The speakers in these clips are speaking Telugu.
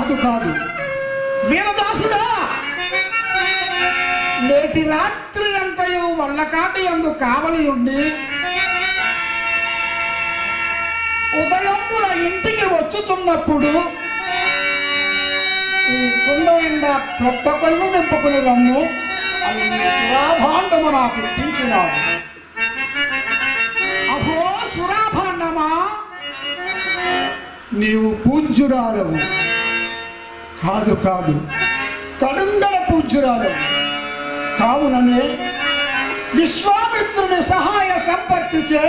కాదు కాదు వీరదాసుడా, నేటి రాత్రి అంతయు వల్లకాటి యందు కావలి ఉండి ఉదయమున ఇంటికి వచ్చుచున్నప్పుడు ఈ కుండ నిండా ప్రొత్త కళ్ళు నింపుకుని రమ్ము అని సురాభాండము నాకు ఇప్పించినాడు. అహో సురాభాండమా, నీవు పూజ్యురాలవు కాదు కాదు కడుంగడ పూజ్యురాలవు. కావుననే విశ్వామిత్రుని సహాయ సంపత్తిచే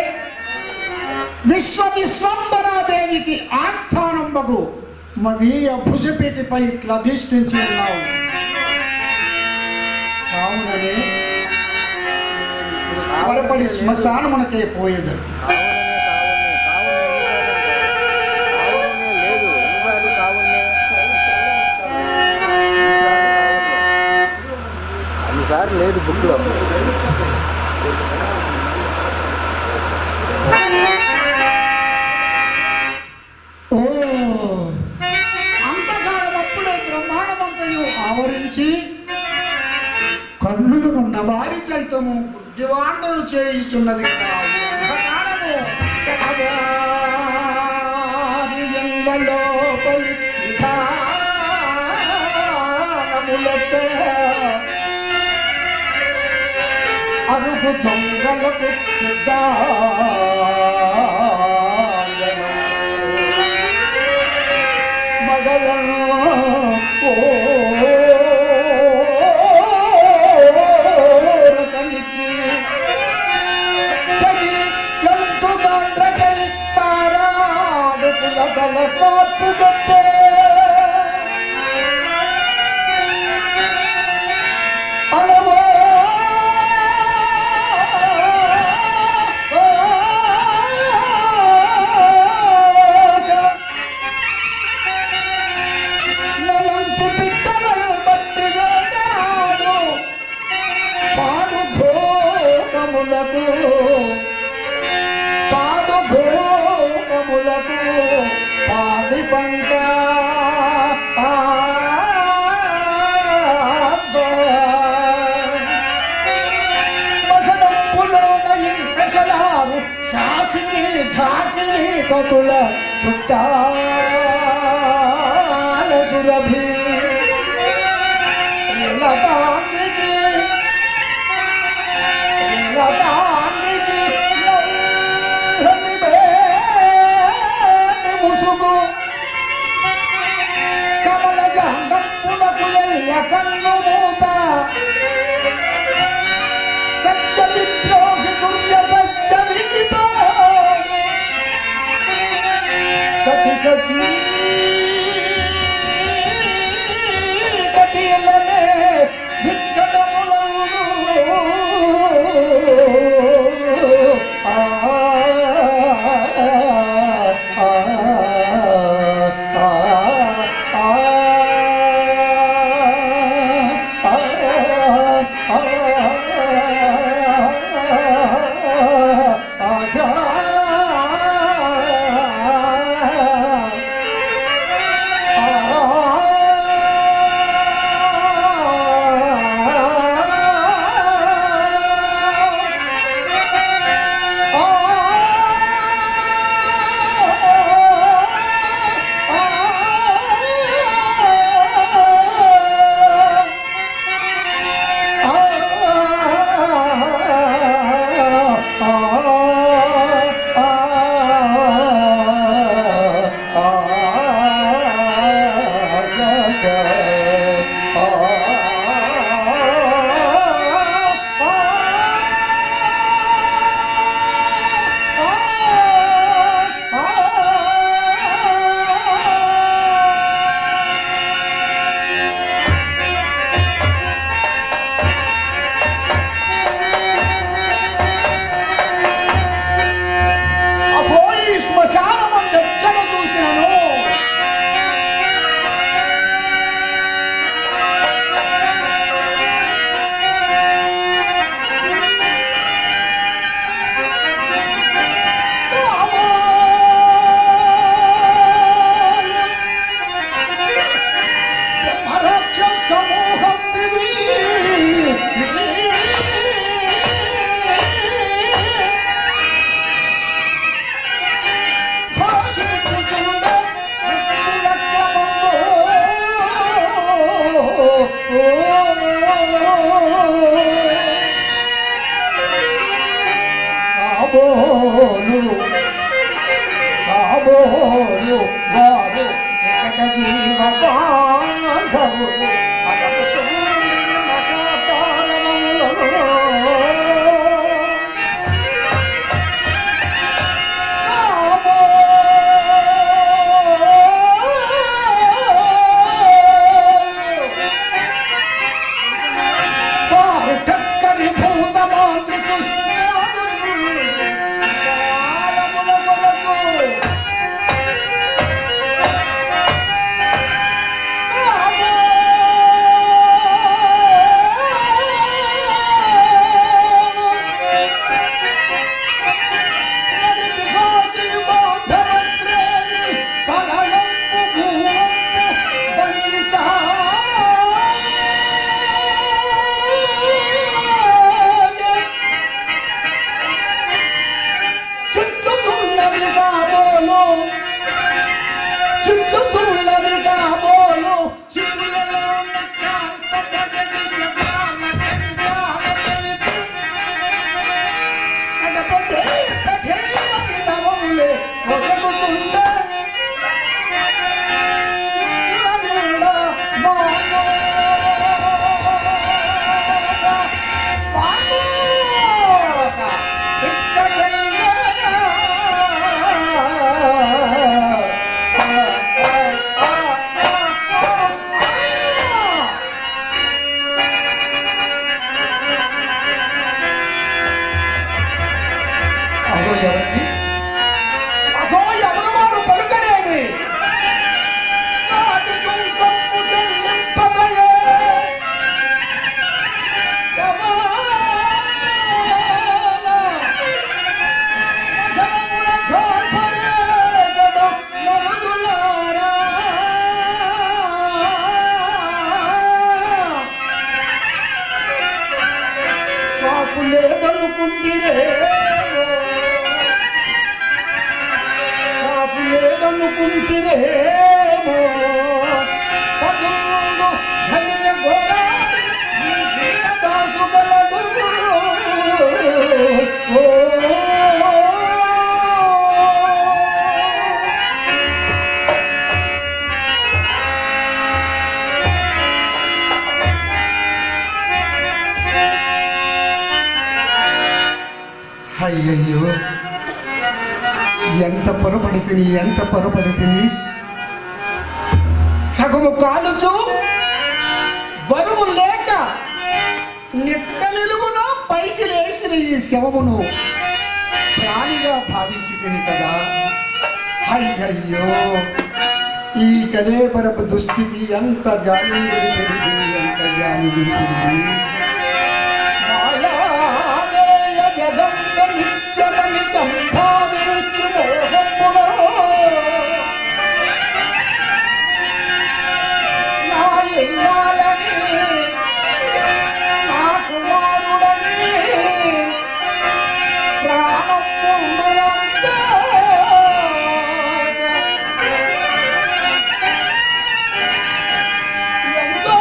విశ్వంబరాదేవికి ఆస్థానంబగు మదీయ భుజపీటిపై ఇట్లా అధిష్ఠించి ఉన్నావు. కావుననే త్వరపడి శ్మశానమునకే పోయేది. లేదు బుక్లో అంతకాలమప్పుడే బ్రహ్మాండమంతయు ఆవరించి కన్నులున్న వారి చైతము బుద్ధివాండలు చేయుచున్నది. అరుగు దొంగలకు మగలను కనిచి ఎంతు దండ్రకై తారాడుకుల గల కాపుగొత్తే పాడి పంట మసలంపులోన ఇంపెసలారు సాకిని ధాకిని కతుల చుట్టాల సురభి కమల గంధపునకు ఎల్ల కన్ను మూత సత్య విద్రోహి దుర్య సత్య విదిత కటిక కటిలనే దిగ్గడములను జీవ బాంధవులు అదముతో మహాతారణములో లేదనుకుంటిరేమో పదులు ధన్య గోడారి దాసుగలడు అయ్యయ్యో ఎంత పొరపడితిని సగము కాలుచు బరువు లేక నిట్ట నిలుగున పైకి లేచిన ఈ శవమును ప్రాణిగా భావించితిని కదా. అయ్యయ్యో ఈ కలేబరపు దుస్థితి ఎంత జాలిగుడి పెరిగి ఎంత జాలిగుడి పెరిగి నిత్యమని సంభావించు మోహములో నా ఇల్లాలని నా కుమారుడని ప్రాణం ఉండునంతా ఎంతో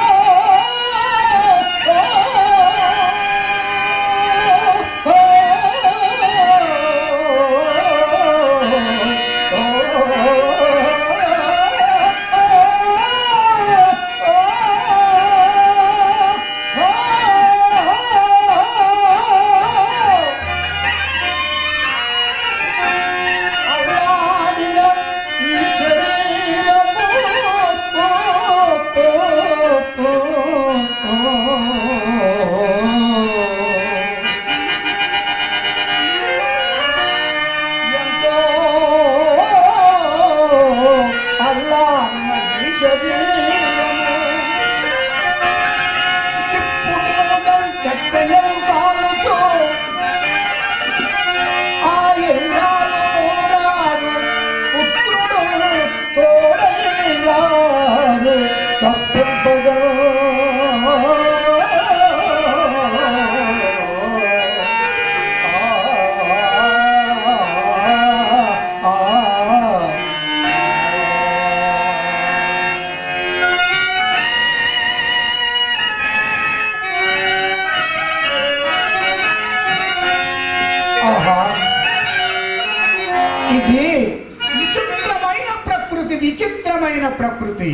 ప్రకృతి.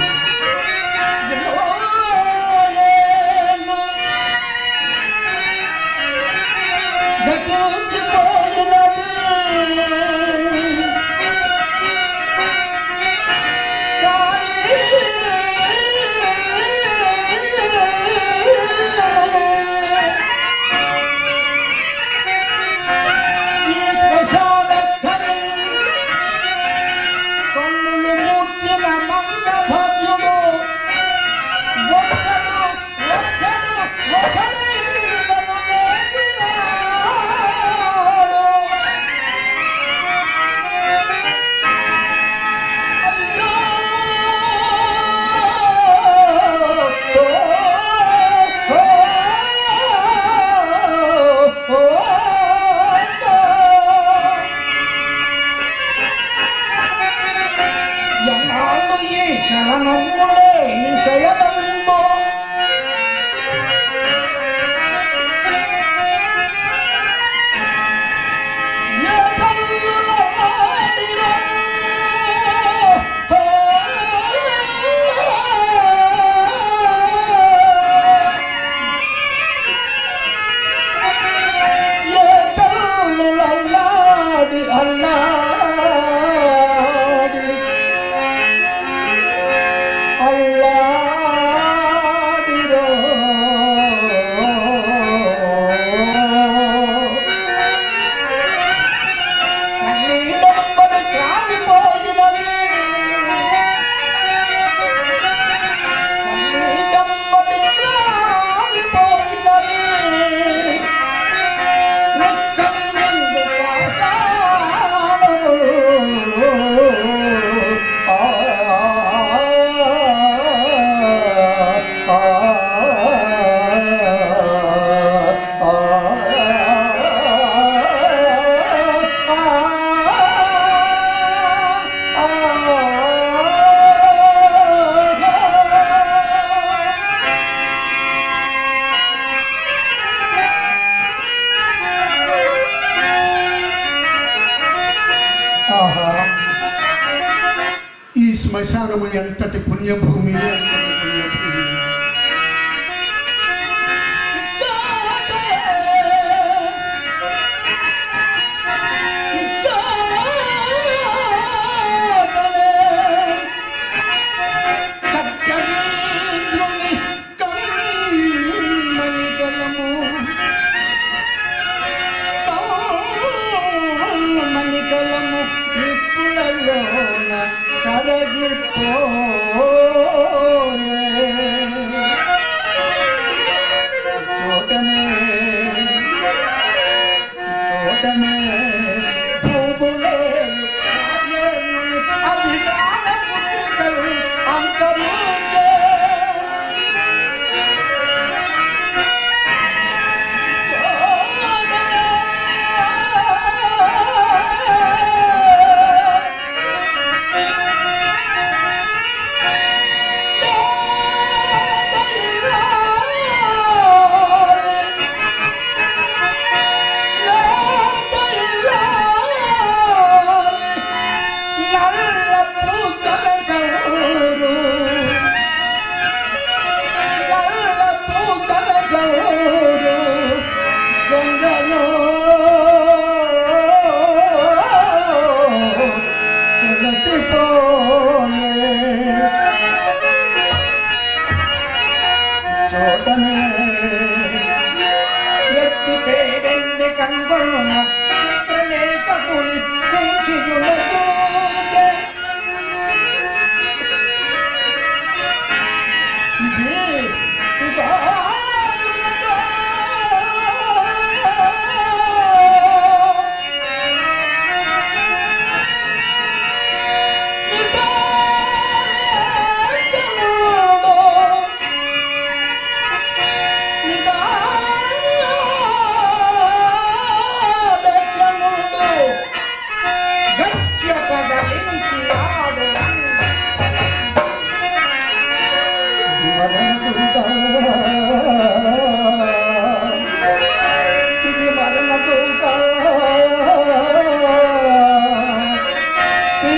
ఈ శ్మశానము ఎంతటి పుణ్యభూమి, ఎంతటి పుణ్యభూమి.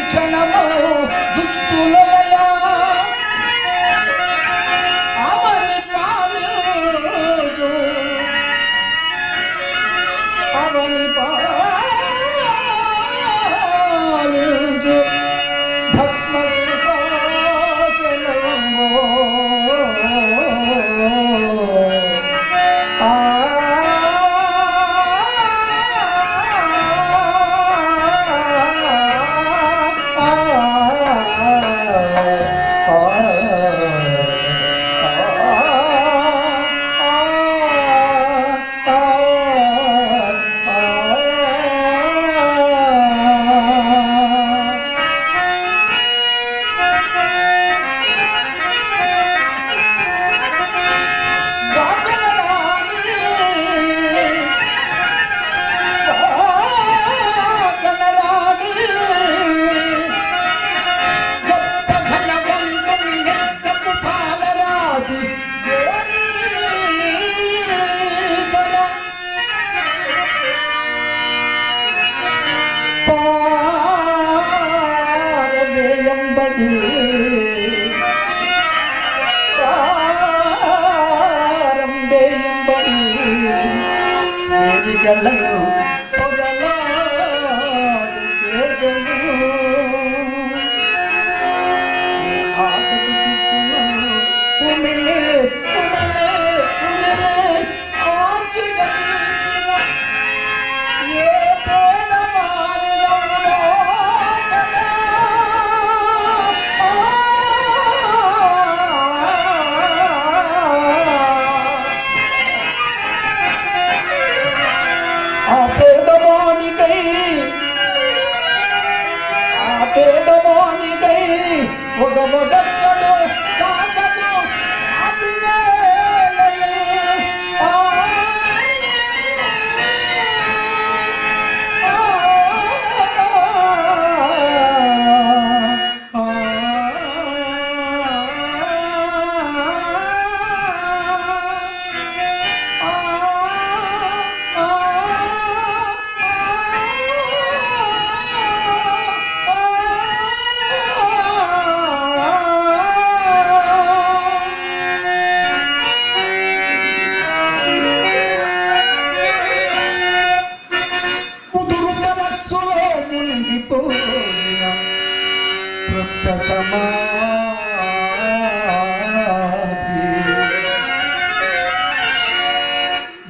క్షణము దుష్టులయా గలను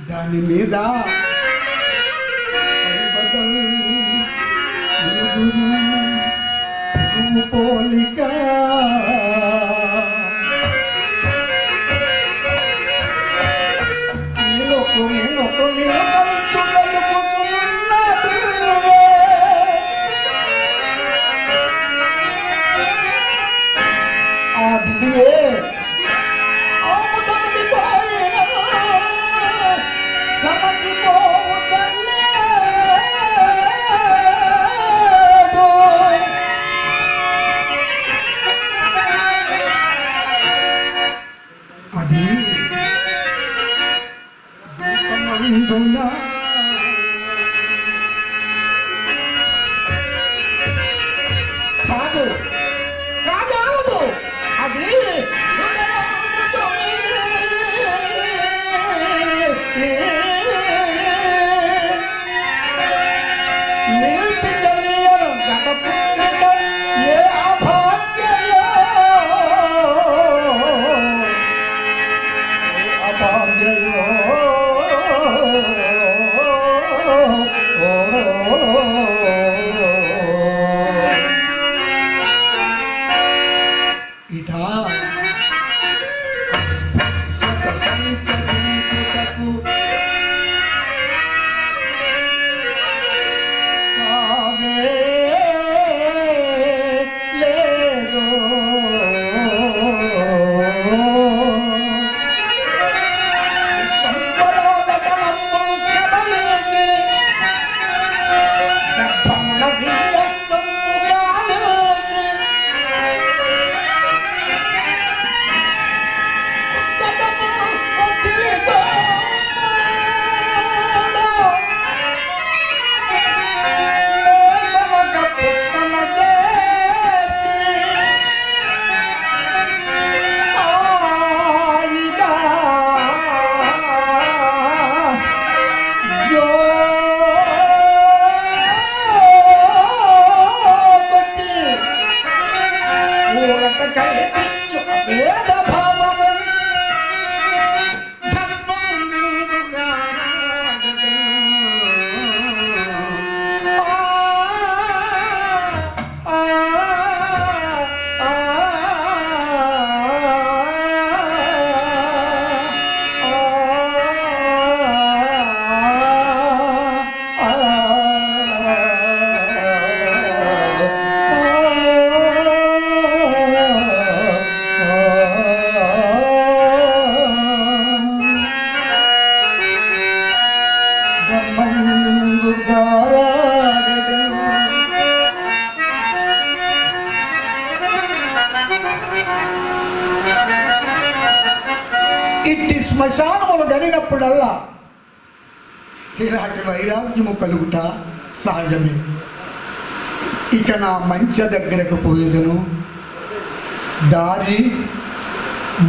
దాని మీద పోలిక ఇట్టి శ్మశానములు గనినప్పుడల్లా ఇలాంటి వైరాగ్యము కలుగుట సహజమే. ఇక నా మంచ దగ్గరకు పోయేదను, దారి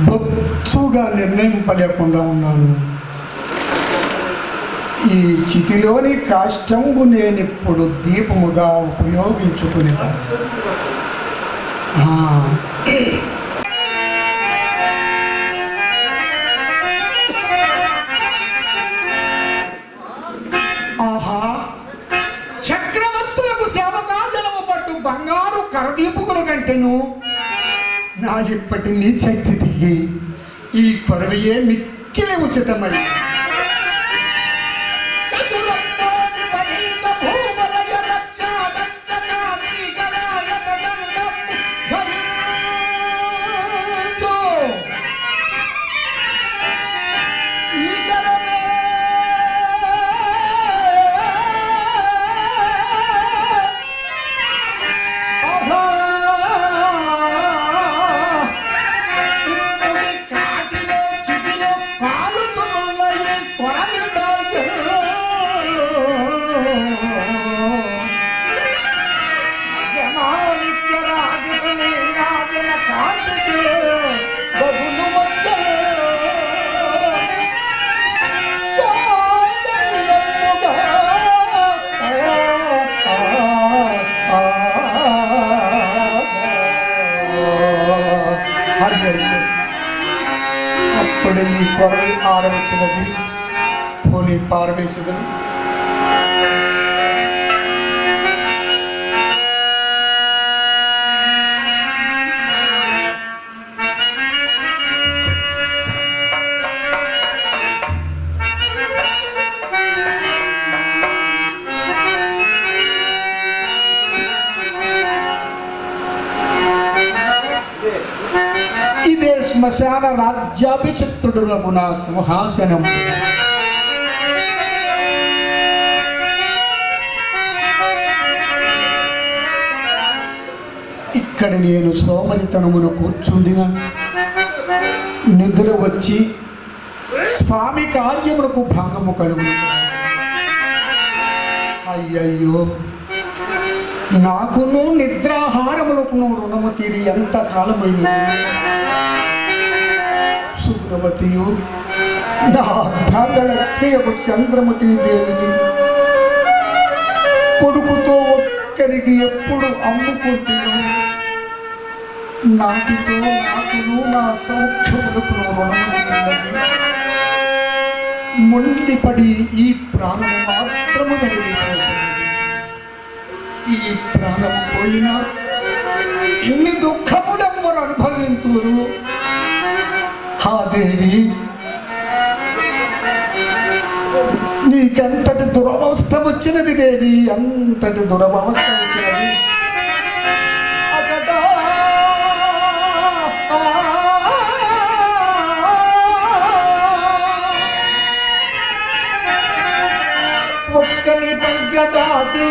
బొత్సుగా నిర్ణయింపలేకుండా ఉన్నాను. ఈ చితిలోని కాష్టంబు నేనిప్పుడు దీపముగా ఉపయోగించుకునేదా. ఆహా, చక్రవర్తులకు సేవకాజలము పట్టు బంగారు కరదీపుకుల కంటెను నా ఇప్పటి నీచైతికి ఈ పరవయే మిక్కిలి ఉచితమై. అప్పుడు ఈ కొరవి ఆడవచ్చినది పోనీ పారవేచదు. ఇదే శ్మశాన రాజ్యాభిచిత్రుడులకు నా సింహాసనం. ఇక్కడ నేను సోమరితనమును కూర్చుండిన నిద్ర వచ్చి స్వామి కార్యములకు భంగము కలుగు. అయ్యయ్యో, నాకును నిద్రాహారములకు రుణము తీరి ఎంత కాలమైనది. సుగ్రవతియు నా ధాగలక్ష్మియకు చంద్రమతి దేవిని కొడుకుతో ఒక్కరికి ఎప్పుడు అమ్ముకుంటున్నాను. నాటితో నాకును నా సౌఖ్యములకు రుణము తీరినది. మొండిపడి ఈ ప్రాణము మాత్రము కలిగిపోతుంది. ఈ ప్రాణము పోయినా ఇన్ని దుఃఖములెవ్వరు అనుభవింతురు. ఆ దేవి, నీకెంతటి దురవస్థ వచ్చినది దేవి, అంతటి దురవస్థ వచ్చినది. ఒక్కని పంచదాసి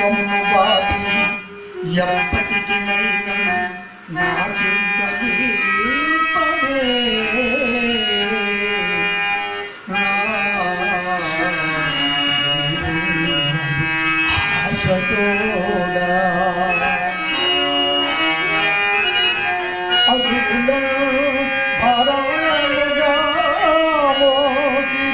సర్వమును బాధి ఎప్పటికి నా చింతనే ఆశతోడా అసుల భారముగా మోసి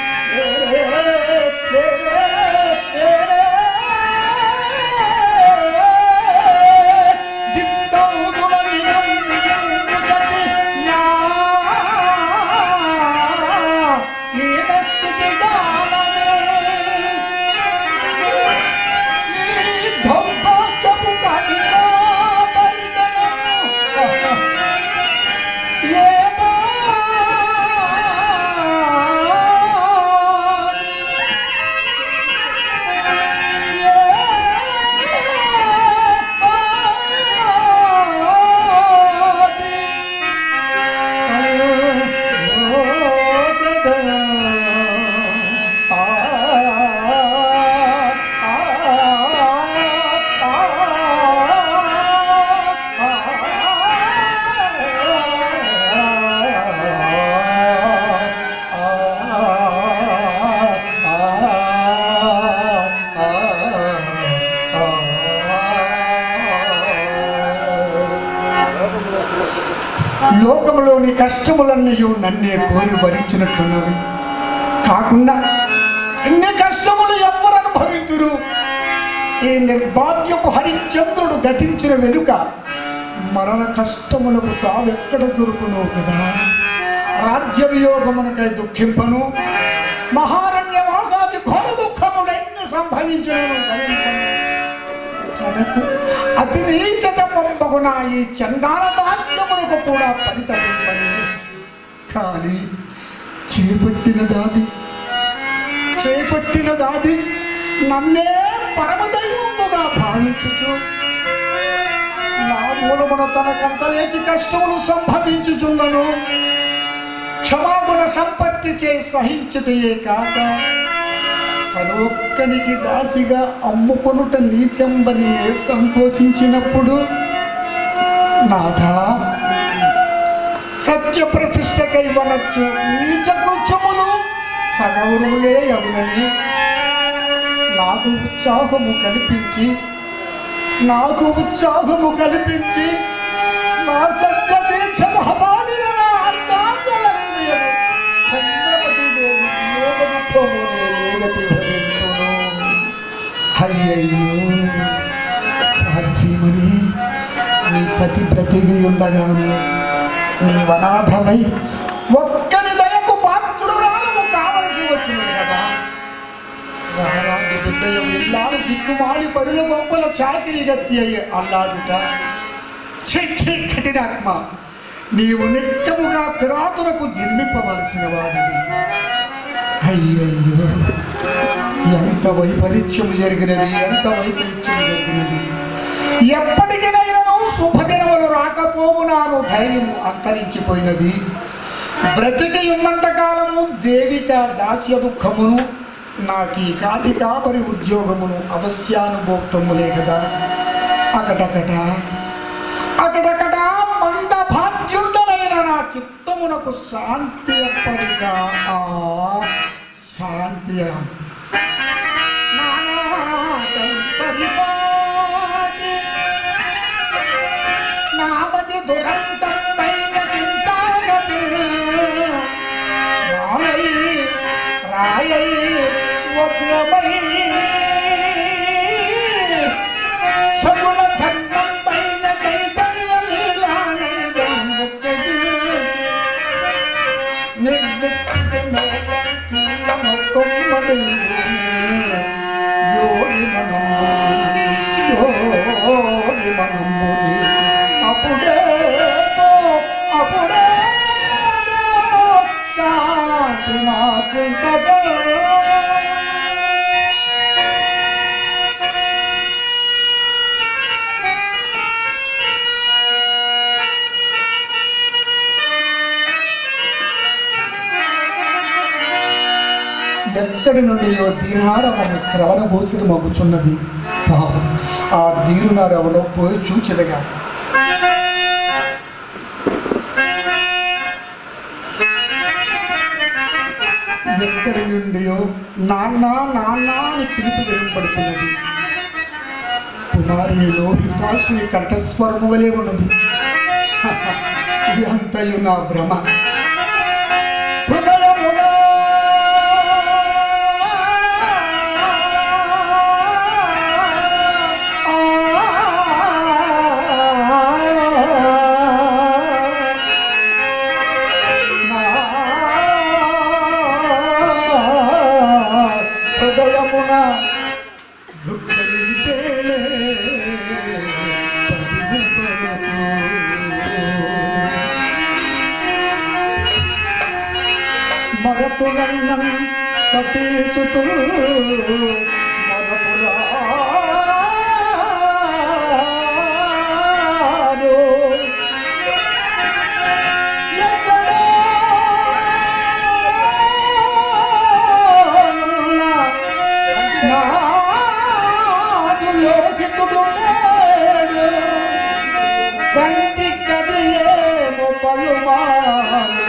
లోకములోని కష్టములన్నీ నన్నే కోరి భరించినట్లున్నవి కాకుండా ఎన్ని కష్టములు ఎవ్వరు అనుభవించురు. ఈ నిర్భాగ్యపు హరిశ్చంద్రుడు గతించిన వెనుక మరణ కష్టములకు తావెక్కడ దొరుకును కదా. రాజ్య వియోగమునకై దుఃఖింపను, మహారణ్యవాసాది ఘోర దుఃఖములు ఎన్ని సంభవించను కనుకు అతి నీచత పంపగున ఈ చండాల దాస్యములకు కూడా పరితపింపని. కానీ చేపట్టిన దాది నన్నే పరమదైవముగా భావించుచు నా మూలమున తనకంత లేచి కష్టములు సంభవించుచున్నను. క్షమాగుణ సంపత్తి చే సహించుటయే కాక తను ఒక్కనికి దాసిగా అమ్ముకొనుట నీచంబని సంకోచించినప్పుడు నాథా సత్య ప్రతిష్టకై వనచ్చు నీచ కృత్యములు సగౌరవులే అవునని నాకు ఉత్సాహము కల్పించి నా సత్య దీక్ష మహబాలిన చంద్రపతి దేవి అయ్యయ్యో సాధ్వీమని నీ పతి బ్రతికి ఉండగానే నీ వనాథమై ఒక్కని దయకు పాత్రురాలను కావలసి వచ్చినది కదా. రారాజు బిడ్డయం ఇల్లాలు దిక్కుమాలి పరుల బొమ్మల చాకిరి గట్టి అయ్యి అల్లాడుట. కఠినాత్మ, నీవు నిత్యముగా కిరాతులకు జన్మింపవలసిన వాడివి. అయ్యయ్యో ఎంత వైపరీత్యం జరిగినది. ఎప్పటికైనా శుభదినములు రాకపోవునాను ధైర్యము అంతరించిపోయినది. బ్రతికి ఉన్నంత కాలము దేవిక దాస్య దుఃఖమును నాకీ కాటి కాపరి ఉద్యోగమును అవశ్యానుభోక్తములే కదా. అకటకట మంద భాగ్యుండనైన నా చిత్తమునకు శాంతి అప్పటిగా శాంతి నామది దురంతం పైన చింతాగతి రాయై వగ్రమై సగుణ ధర్మం పైన చైతన్య లీలానందం నిర్దిక్తి మేళము కొమ్మడి యోగి మనముని అప్పుడే శాంతి నా చింతగా. ఎక్కడి నుండి దీనాడమని శ్రవణ గోచరి మగుచున్నది. ఆ దీరునారెవరో పోయి చూచెదగా. ఎక్కడి నుండియో నాన్న నాన్న అని పిలుపు వినపడుతున్నది. కుమారునిలో హితాశుని కంఠస్వరము వలె ఉన్నది. ఇది అంతయు నా భ్రమ. మరతులన్నం సతీచుతూ మరపురాడు ఎక్కడో నాదు లోకితుడు నేడు కంటి కదియేమో పలుమాలు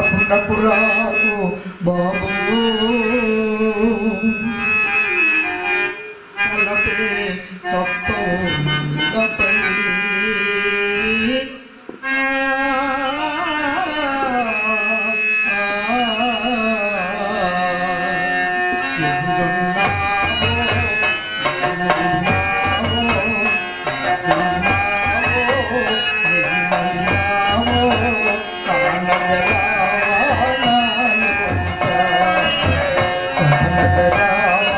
తలపునకురాకు బాబు తలపే తప్పై రామ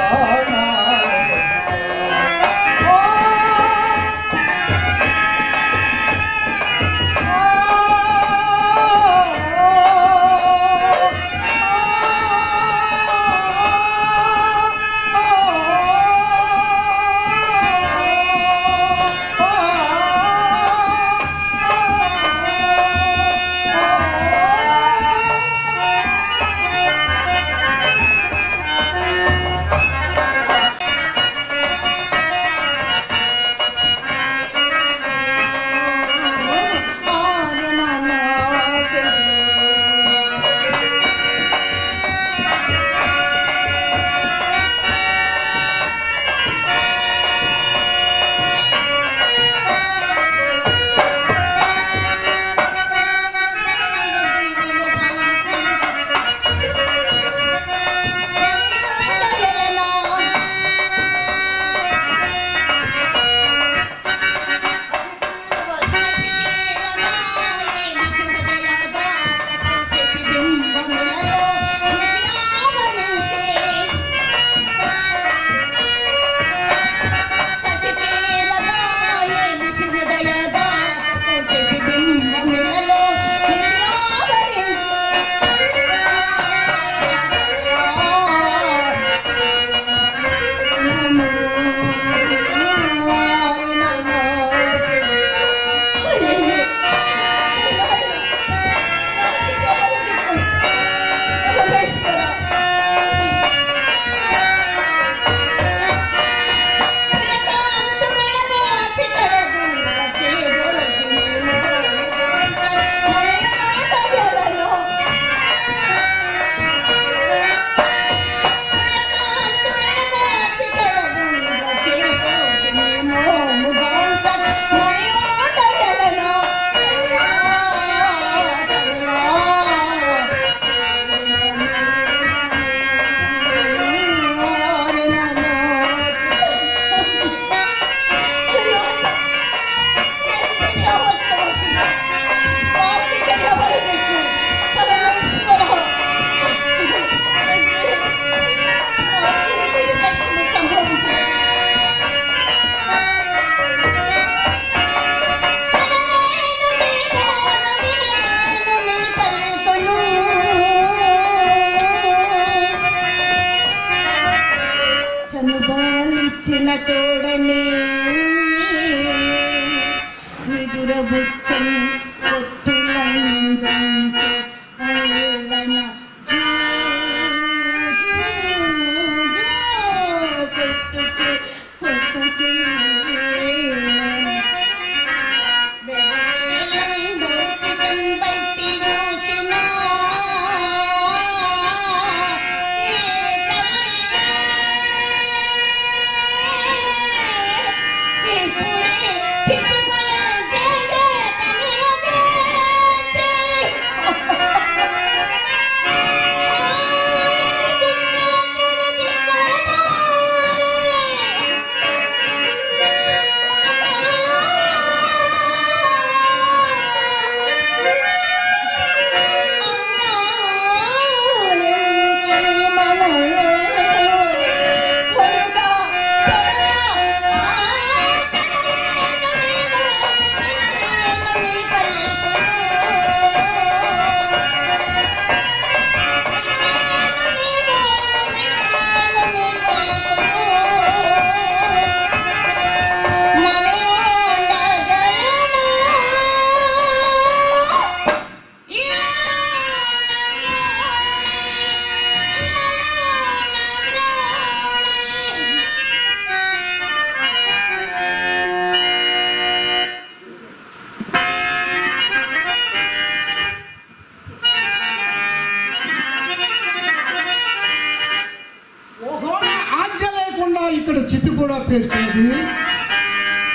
పరిస్థితి కూడా పేర్చింది.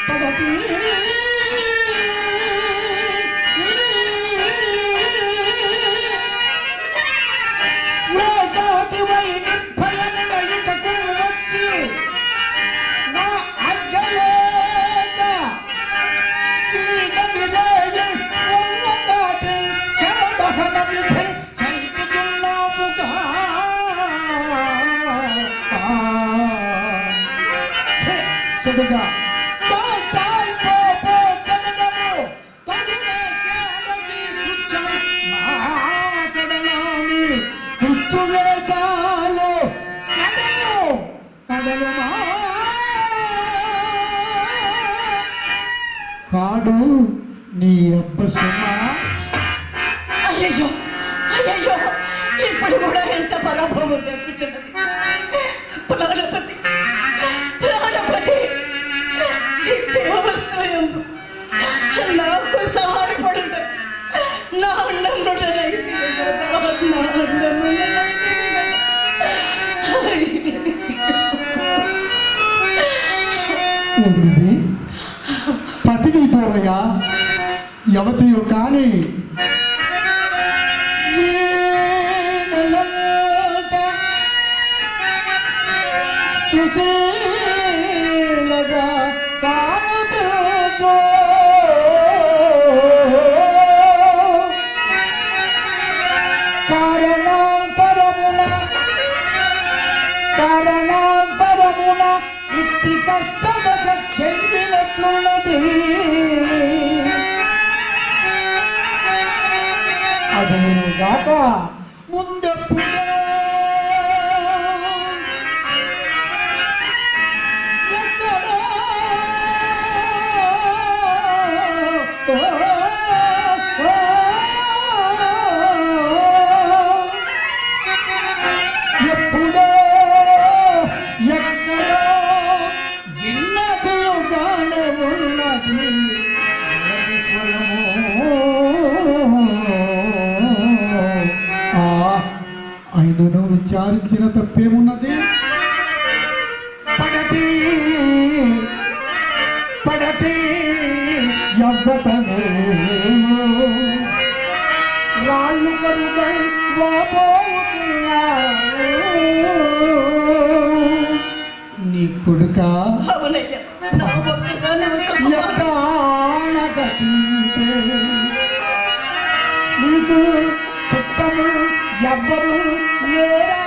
పడతి చెడుగా చాల్ చాల్ పో పో చెడగము తగునే చెడగి కృత్యం నా చెడలాని కృత్యువే చాలు కడలు కడలు మా కాడు నీ అబ్బసుమా. అయ్యో అయ్యో ఇప్పుడు కూడా ఎంత పరాభవం తెప్పించినది. ప్రాణపతి ప్రాణపతి దేవస్థలందు నాకు సహాయపడుట నా అన్నముడనైతే నా అన్నముడనైతే పతిని తోడగా యవతియు కాని సుశీలగా కానుతో కారణాంతరమున ఇట్టి కష్టదశ చెందినట్లున్నది. అదేగాక ముందెప్పుడు ఆయనను విచారించిన తప్పేమున్నది. పడతి పడతి యవ్వతము రాళ్ళు కరుగై నీ కొడుక నీకు చుట్టము ఎవ్వరు లేరా.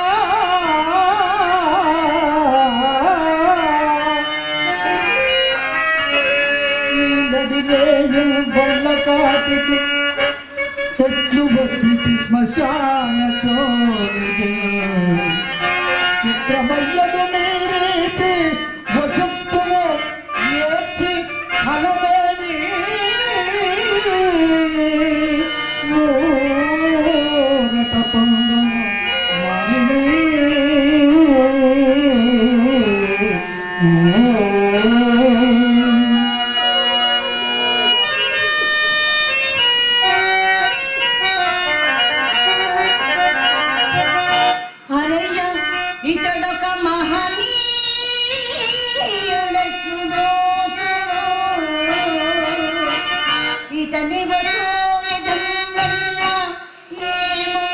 ఈ నడివేయు బొల్ల కాటికి ఎట్లు వచ్చి శ్మశానతోనిది చిత్రమయ్యదు మీరైతే వచప్పును ఏడ్చి ఫలమేమి ఇతడొక మహనీయుడెట్లు దోచును ఇతని వచ్చు విధం వల్ల ఏమో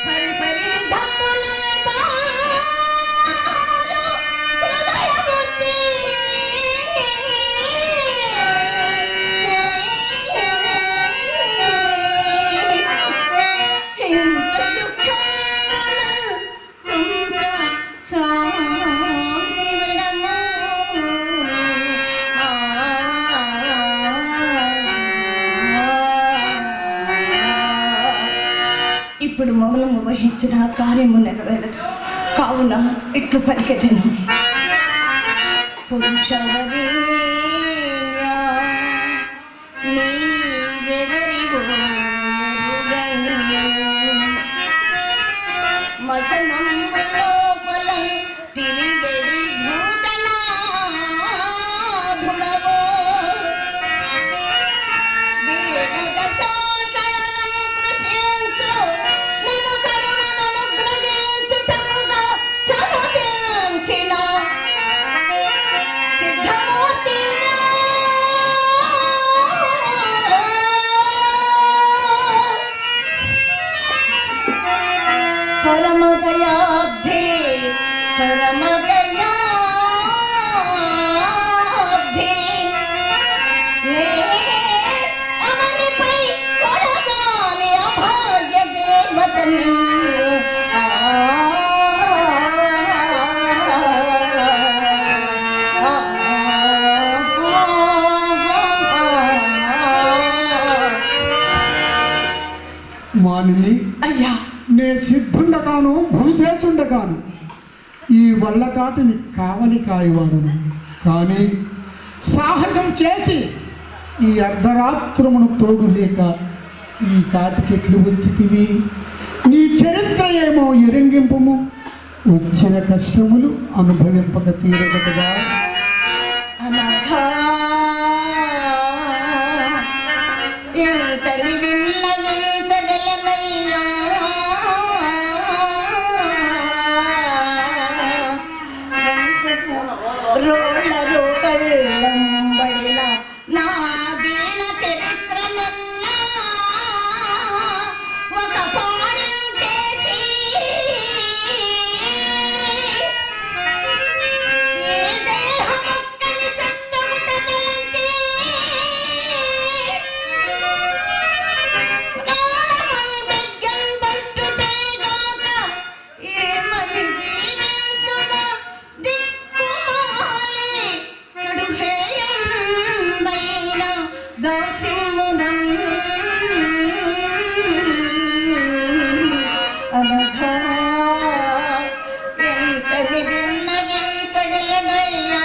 పరిపరి విధముల హృదయమూర్తి ఇప్పుడు మౌనము వహించిన కార్యము నెరవేరదు. కావున ఇట్లు పలికెదను. పురుషవరేణ్యా నీవెవరివో మసనంబులో పొలం తిరిగెడి భూతనాథుడవో దేవదశ కళనము కృషించు నను కరుణననుగ్రహించు పరమదయాబ్ధే పరమదయాబ్ధే నే అవనిపై కొరగాని అభాగ్య దేవతన్ మానిని, అయ్యా నే సిద్ధుండగాను భూతేచుండగాను ఈ వల్లకాటిని కావలి కాయవాడను. కానీ సాహసం చేసి ఈ అర్ధరాత్రమును తోడు లేక ఈ కాటికెట్లు వచ్చితివి. నీ చరిత్ర ఏమో ఎరింగింపుము, వచ్చిన కష్టములు అనుభవింపక తీరదు కదా. అనగా ఎంతని విన్నవించగలనయ్యా రోళ్ళరు కళ్ళంబడిన నా దీన చరిత్రనల్లా ఒక పాఠం చేసి ఏ దేహమొక్కని సత్తముట తెంచి ప్రాణముల్ దగ్గన్ పట్టుటేగాక ఏమని దీవింతుదా దిక్కుమాలి కడుహేయంబైన దాసిమ్మునన్ అనగా ఎంతని విన్నవించగలనయ్యా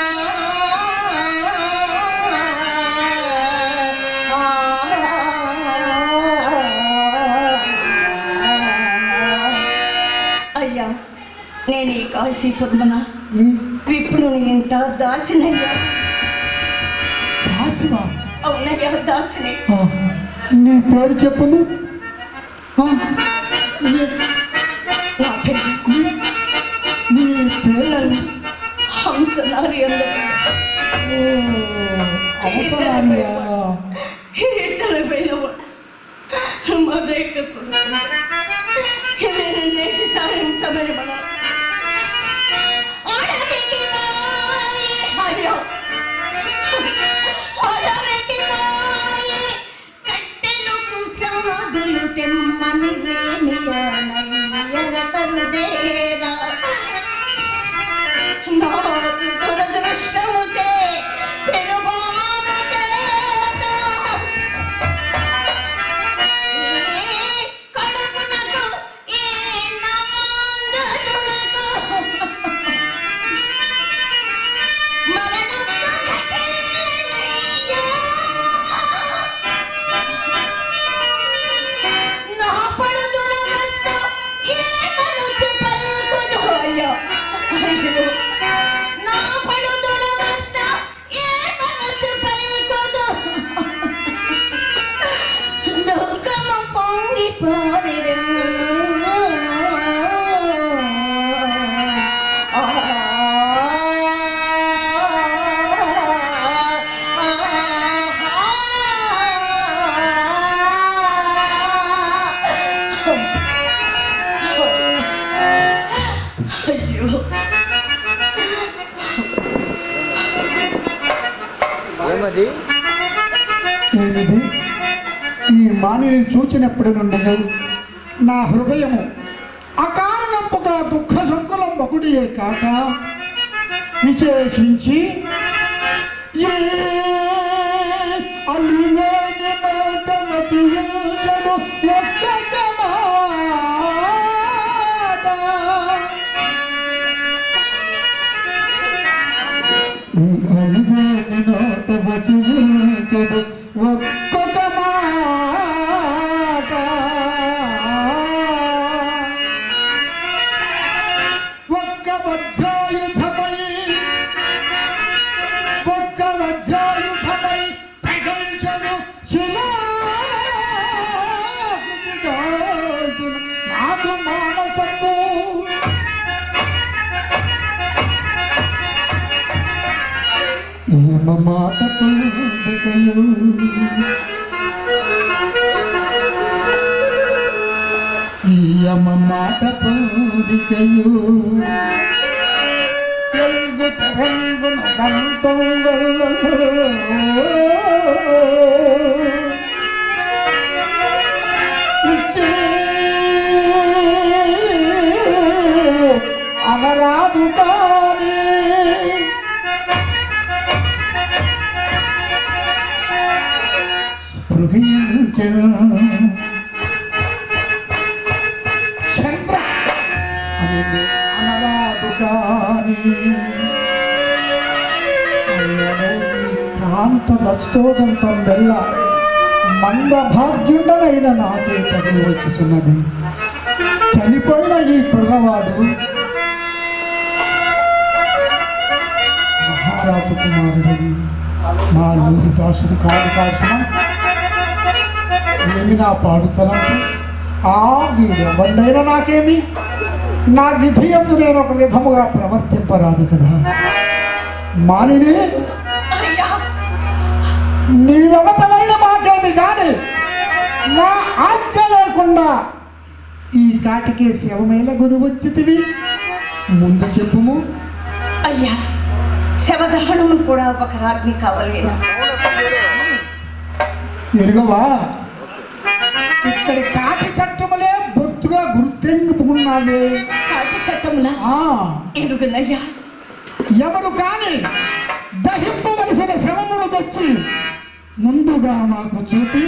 అయ్యా నేను ఈ కాశీపురమున విప్రుని ఇంట దాసినయ్యా. దాసివా? అవునయ్యా దాసిని. నీ పేరు చెప్పను. నా పేరు నీ పేరు హంసనారి అందరి అవసరానియా? చనిపోయినవాడు మా దగ్గర నేను నేటి సాయం సమయమన అడవికి పోయి అయ్యో అడవికి పోయి కట్టెలు కుసాదులు తెమ్మని రేణియానయ్యర కరుదేరా నా దురదృష్టము చే పెనుబాము చేత ఈ కడుపునకు ఈ నమాంగరునకు మరణము కఠినయ్యా. నా పడు దురవస్థ ఏమనుచు పలుకుదు అయ్యో అయ్యో నా పడు దురవస్థ ఏమనుచు పలుకుదు దుఃఖము పొంగి పోరిడం అయ్యో ఏమది? ఏమిది? ఈ మానిని చూచినప్పటి నుండి నా హృదయము అకారణంపుగా దుఃఖ సంకులం ఒకటియే కాక విశేషించి ఏ అలివేని నోటమతి యుంచడు ఒక్క మాట. ఈ అలివేని నోటమతి యుంచడు ఒక్కొక్క మాట. ఒక్క వజ్రాయుధమై పగల్చను శిలాకృతిగాల్చును నాకు మానసము. ఏమ మాట పొందగలు ఈయమ మాట పొంద చంద్రికయు వెలుగు తెరంగున దంతంగల్ అనరాదు కానీ స్పృహించెను చంద్ర అని అనరాదు కానీ కాంత దస్తోదంతం వెళ్ళ మంద భాగ్యుండనైన నాకే తగిలి వచ్చుచున్నది. చనిపోయిన ఈ పిల్లవాడు మహారాజు కుమారుడని నా లోహిదాసుడు కాదు కాల్సిన ఏమి నా పాడుతలంటే ఆ వీరెవ్వండైనా నాకేమి, నా విధి యందు నేను ఒక విధముగా ప్రవర్తింపరాదు కదా. మానిని అయ్యా నీ వ్యవతమైన మాకేమి కానీ నా ఆజ్ఞ లేకుండా ఈ కాటికే శవమేల గురువచ్చితివి, ముందు చెప్పుము. అయ్యా శవదహనము కూడా ఒక రాజ్ఞి కావాలేనా? ఎరుగవా ఇక్కడి కాటి చట్టములే బొత్తుగా గుర్తెంగుకున్నావే. కాటి చట్టములా ఎరుగునయ్యా. ఎవరు కానీ దహింపవలసిన శవమును తెచ్చి ముందుగా మాకు చూపి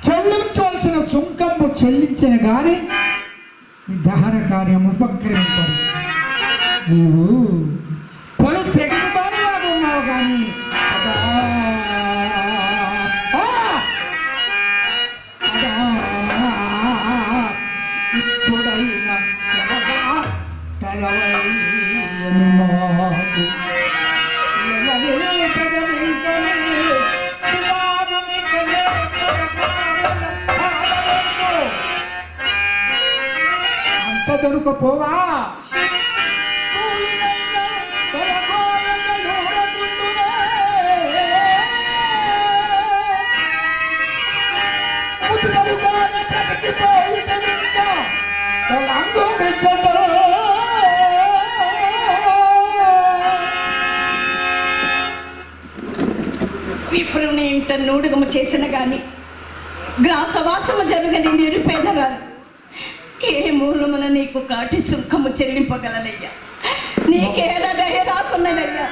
చెల్లించవలసిన సుంకము చెల్లించిన గాని ఈ దహన కార్యం ఉపక్రమించారు. నువ్వు పలు తెగలుగానే ఉన్నావు కానీ ఇప్పుడైనా తలవైను మాకు అంత దొరకపోవా ఇప్పుడు నీ ఇంట నూడుగము చేసిన గాని గ్రాసవాసము జరుగని నిరుపేదరాలు ఏ మూలమున నీకు కాటి సుఖము చెల్లింపగలనయ్యా? నీకేలా దయ రాకున్నదయ్యా.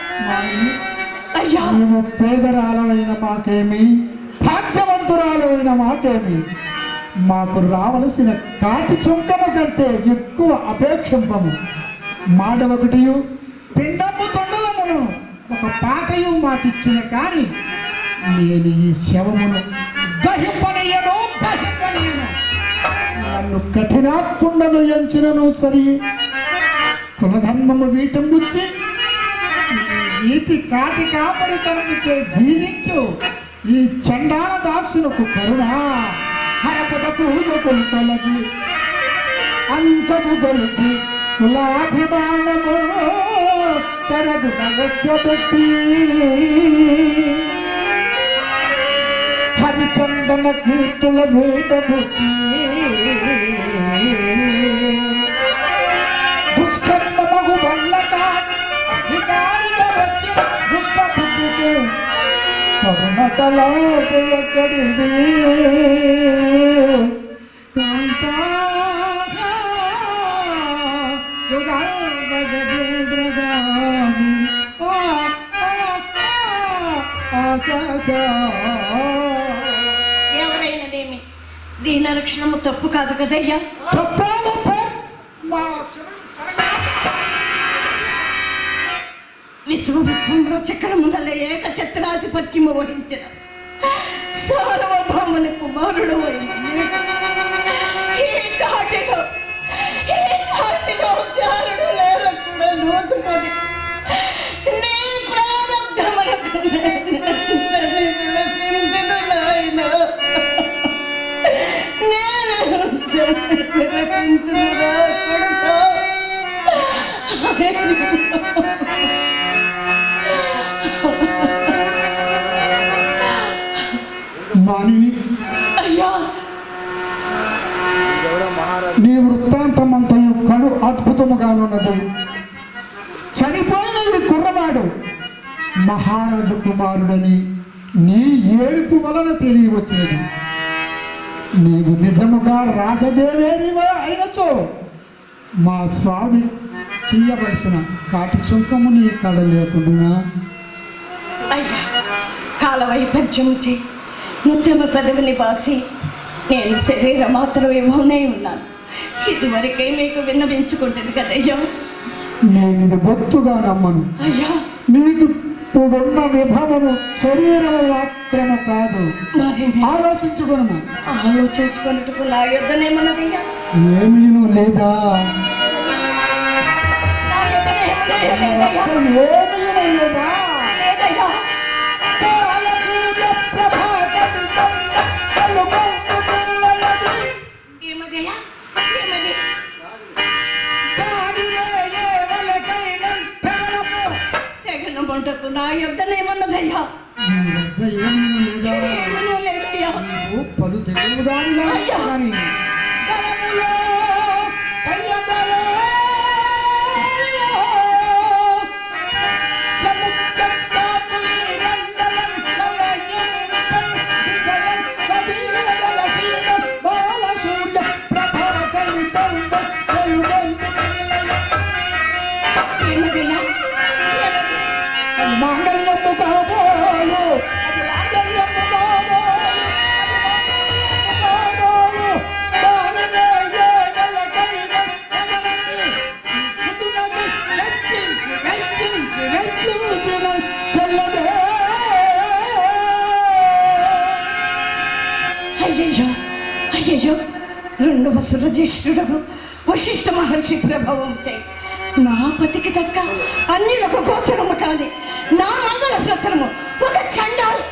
అయ్యా నువ్వు పేదరాలైన మాకేమి, భాగ్యవంతురాలైన మాకేమి, మాకు రావలసిన కాటి చుంకము కంటే ఎక్కువ అపేక్షింపము. మాట ఒకటియు పిండము తొండలమును ఒక పాటయు మాకిచ్చిన కానీ నేను ఈ శవమును దహింపనీయను. నన్ను కఠినాత్ముండను ఎంచినను సరి కులధర్మము వీటం గుచ్చి నీతి కాటి కాపరితనము చే జీవించు ఈ చండాల దాసులకు కరుణ హరపద పూజకులు తొలగి అంచదు గొలిచి కులాభిమానము చెరదు నగచ్చబెట్టి హరిచందన కీర్తుల వేదబుద్ధి దుష్కర్మ మగు వల్లక అధికారిగా వచ్చిన దుష్ట బుద్ధికి కరుణ తలాపు ఎక్కడిది కాంతా ఎవరైనదేమి దీన రక్షణము తప్పు కాదు కదయ్యా. విశ్వంలో చక్రముల ఏక ఛత్రాధిపత్యము వహించిన సార్వభౌముని కుమారుడు ఈ కాటిలో చారుడు లేర కూడా నోచుకొని నీ ప్రారంభములకు మానిని అయ్యా నీ వృత్తాంతమంతయు కడు దుఃఖముగానున్నది. చనిపోయిన ఈ కుర్రవాడు మహారాజు కుమారుడని నీ ఏడుపు వలన తెలియవచ్చినది. నీవు నిజముగా రాజదేవేరివే అయినచో మా స్వామి తీయవలసిన కాటి చుంకము నీ కళ లేకుండా. అయ్యా, కాలవైపర్యము చే ముత్యమ పెదవిని బాసి నేను శరీర మాత్రమే ఇవ్వనే ఉన్నాను. ఇదివరకే మీకు విన్నవించుకుంటుంది కదయ్యా. నేను ఇది బొత్తుగా నమ్మను. అయ్యా, నీకు ఇప్పుడున్న విభవము శరీరము మాత్రము కాదు. ఆలోచించుకును. ఆలోచించుకున్నట్టుకు నా యుద్ధనేమన్నదయ్యా? ఏమీను లేదా? నా యుద్ధనేమన్నదయ్యా? ఏమీను లేదా? లేదయ్యా. ఏమదయ్యా? ఏమది? తెగను బొంటకు నా యుద్ధనేమన్నదయ్యా? ఏమీ లేదయ్యా. పలు తెగులు దానిలా అయ్యా. కానీ ఏమదయ్యా? మాంగళ్యము కాబోలు, అది మాంగళ్యము కాబోలు, దానినే ఏగలకైన కదలని, కుదునని వెచ్చించిన చెల్లదే. అయ్యయ్యో, అయ్యయ్యో, రెండవ సురజ్యేష్ఠుడకు వశిష్ఠ మహర్షి ప్రభావం చే నా పతికి తక్క అన్నిలకు గోచరము కాని నా మంగళ సూత్రము ఒక చండాలు.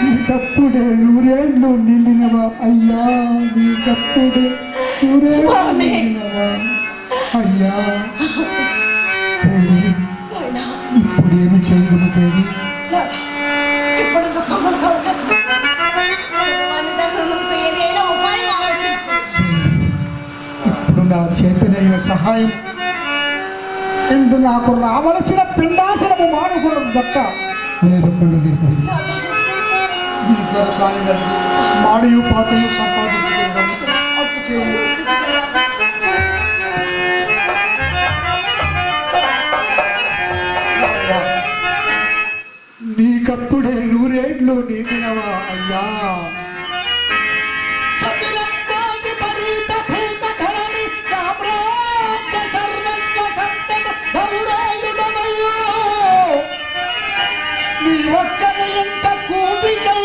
నీకప్పుడే నూరేళ్ళు నిండినవా అయ్యా, నీకప్పుడే నూరేళ్ళు స్వామి. నిండినవా అయ్యా. దేవి, ఇప్పుడేమి చేయగలము దేవి? ఇప్పుడు దుఃఖములకు అవకాశం ఏదైనా ఉపాయం ఆలోచించు. ఇప్పుడు నా చేతనైన సహాయం ఇందు నాకు రావలసిన పిండాసనము మానుకోవడం దక్క వేరుకుండా లేదు. మాడియు పాత్రలు సంపాదించుకోవడం అప్పు చేయండి. నీకప్పుడే నూరేళ్ళు నిండినవా అయ్యా. నీ ఒక్కని ఎంత కూటికై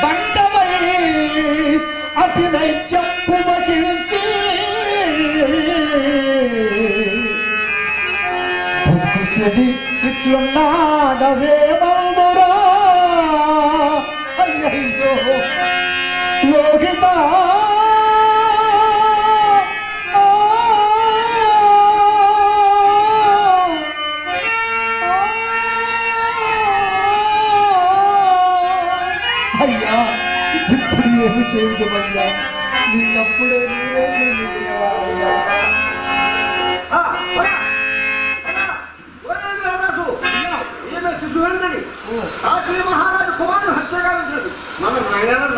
బండమై అతి నైత్యంపు వహించి దుఃఖు చెడి ఇట్లున్నాడవే మందురా. అయ్యయ్యో లోహిత, అయ్యా ఇప్పుడు ఏమి చేయదమయ్యా. నీకప్పుడే కాశీ మహారాజు కుమారుడు హత్యగావించినది. మన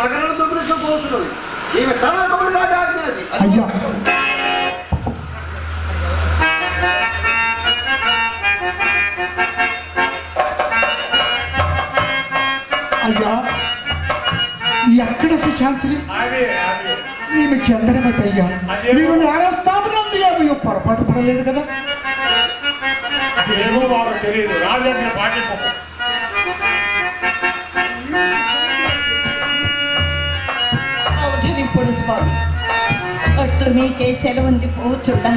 నగరం దొంగిలించ పోతున్నది. ఈమె తన రాజా ఆజ్ఞది. అయ్యా. అయ్యా, ఎక్కడ సుశాంతిని? ఈమె చంద్రమతి అయ్యా. మీరు నేరస్థాపనం ఏమో పొరపాటు పడలేదు కదా? ఏమో వారు తెలియదు. రాజాజ్ఞ పాటింపు. చెప్పాడు స్వామి. అట్లు మీ చేసేలా ఉంది పోవచ్చుడా.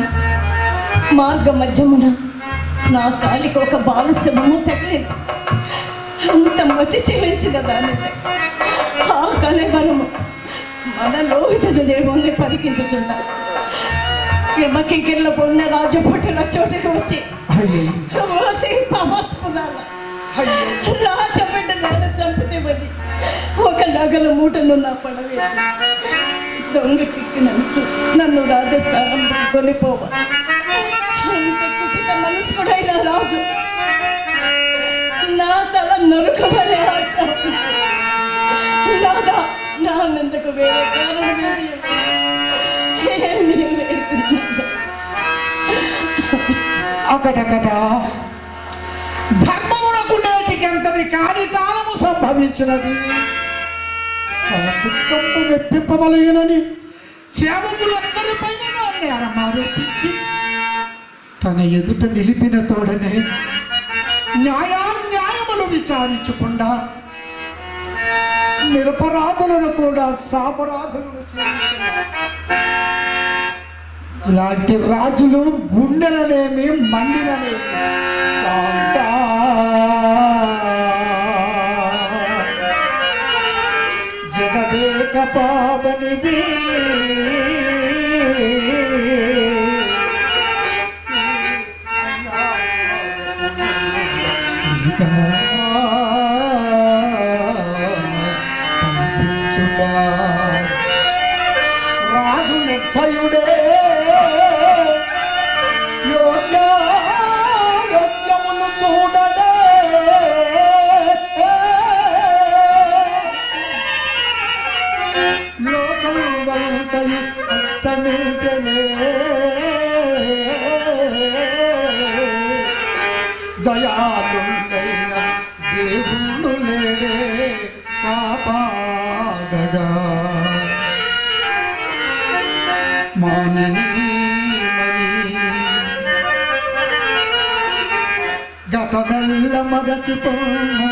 మార్గ మధ్యమున నా కాలికి ఒక బాలశవము తగిలింది. అంత మతి చెల్లించిన దానిది ఆ కలే బలము మన లోహితను దేవుణ్ణి పరికించుతుండా. యమకింకిర్ల పొన్న రాజభటుల చోటుకు వచ్చి పాపాత్మురాల రాజబిడ్డ నేను చంపితే బది ఒక నగల మూటను నా పడవేసి దొంగ చిక్కి నన్ను రాజస్థానం కొనిపోవా. అంత కుపిత మనసుకుడైన రాజు నా తల నరుకమనే నాదా నా నందుకు వేరే కారణమేమి ఏమీ లేదు. అకటకట ధర్మమునకు నేటికెంతది కాని కాలము సంభవించినది. చిత్తంపు మెప్పింపవలగినని సేవకులు ఎక్కడిపైన నేరమారోపించి తన ఎదుట నిలిపిన తోడనే న్యాయములు విచారించకుండా నిరపరాధులను కూడా సాపరాధులను ఇలాంటి రాజులు గుండెలనేమి మండిననేమి జగదేక పావనివి రాజు నిర్భయుడే యోగ్యమును చూడడే లోకంతయు అస్తమించనే దయాలుండైన దేవుళ్ళు లేడే కాపాడగా. గతమెల్ల మరచిపోను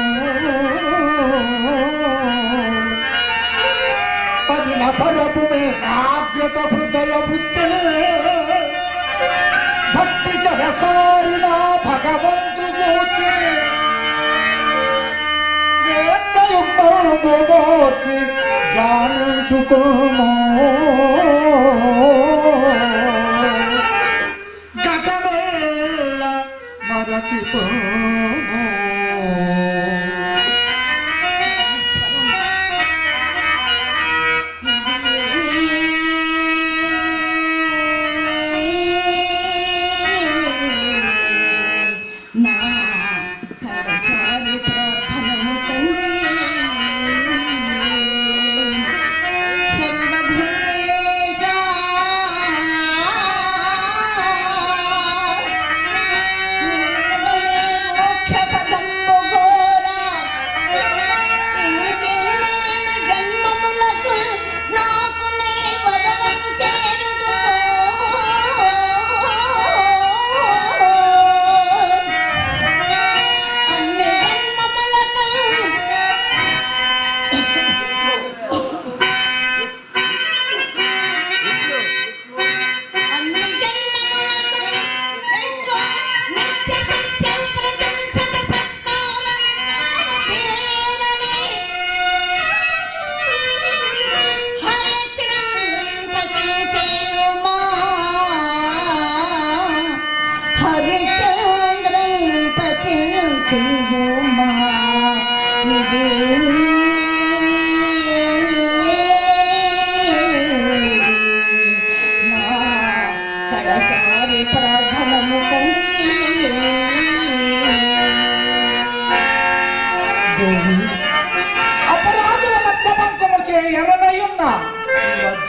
పదిన పరపుమే ఆగ్రత హృదయ బుద్ధి భక్తి కరసారిన భగవంతు గూర్చి వేదయుగ్మోచి జానించుకోను. గతమెల్ల మరచిపోను అపరాధుల మధ్య పంకము చే ఎవరైనా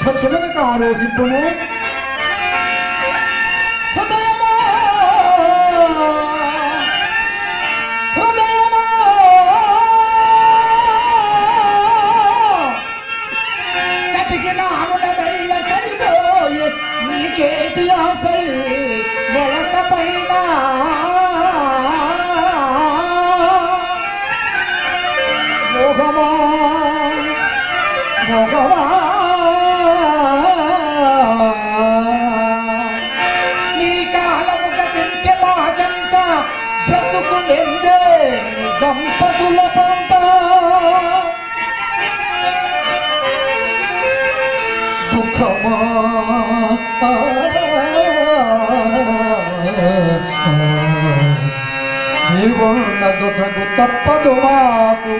మధ్య చివరికి ఆరోహింపును. నీకేటి ఆశై మొలక పైన భగవాన్ బ్రతుకులెందే దంపతుల పంట దుఃఖమా నీవున్న దొసగు తప్పదు మాకు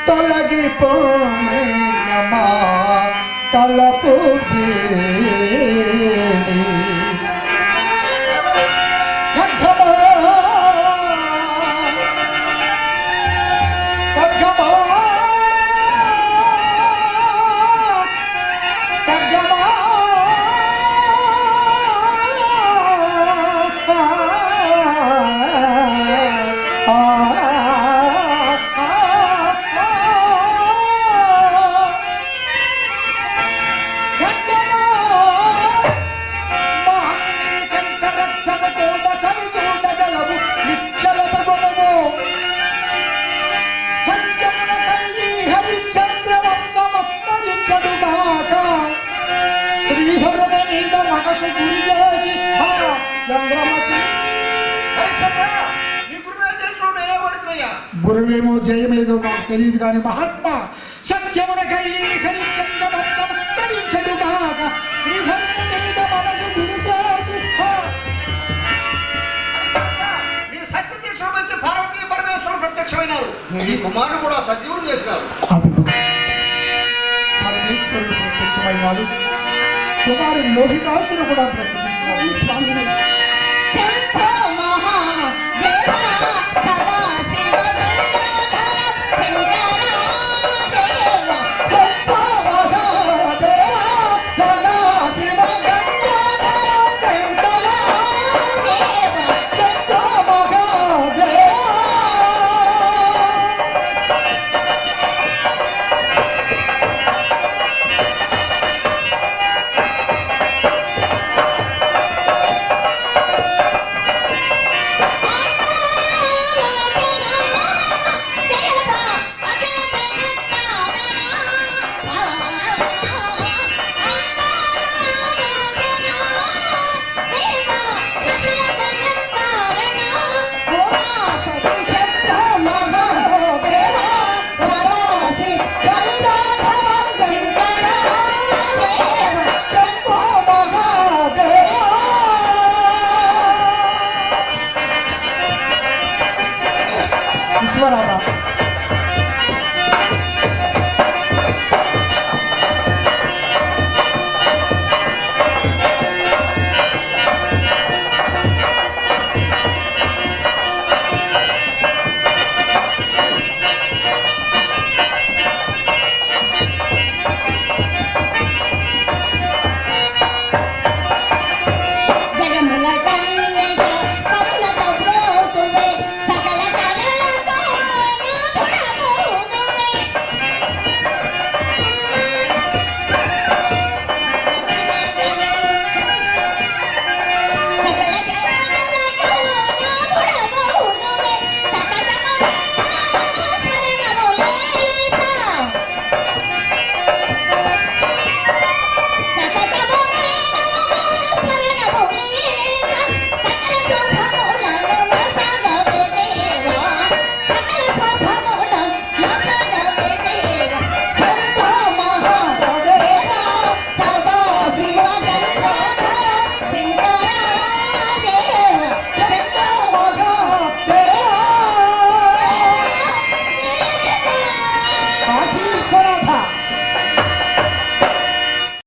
తొలగిపోమా తలపు మనసు గురి చేసి గురువేమో జయమేదో నాకు తెలియదు కానీ మహాత్మా సత్యమున కలిగి ధరించడు కాక శ్రీహరి మీద మనసు గురి చేసి మీ సత్య దీక్ష మంచి పార్వతీ పరమేశ్వరుడు ప్రత్యక్షమైనారు మీ కుమారుడు కూడా సజీవుడు చేసినారు పరమేశ్వరుడు ప్రత్యక్షమైనాడు కుమారుడు లోహితాసుడు కూడా ప్రత్యక్షమైనాడు స్వామి శంభో మహాదేవా సదా శివ గంగాధర శంకరాదేవ శంభో మహాదేవా సదా శివ గంగాధర శంకరాదేవ శంభో మహాదేవా విశ్వనాథ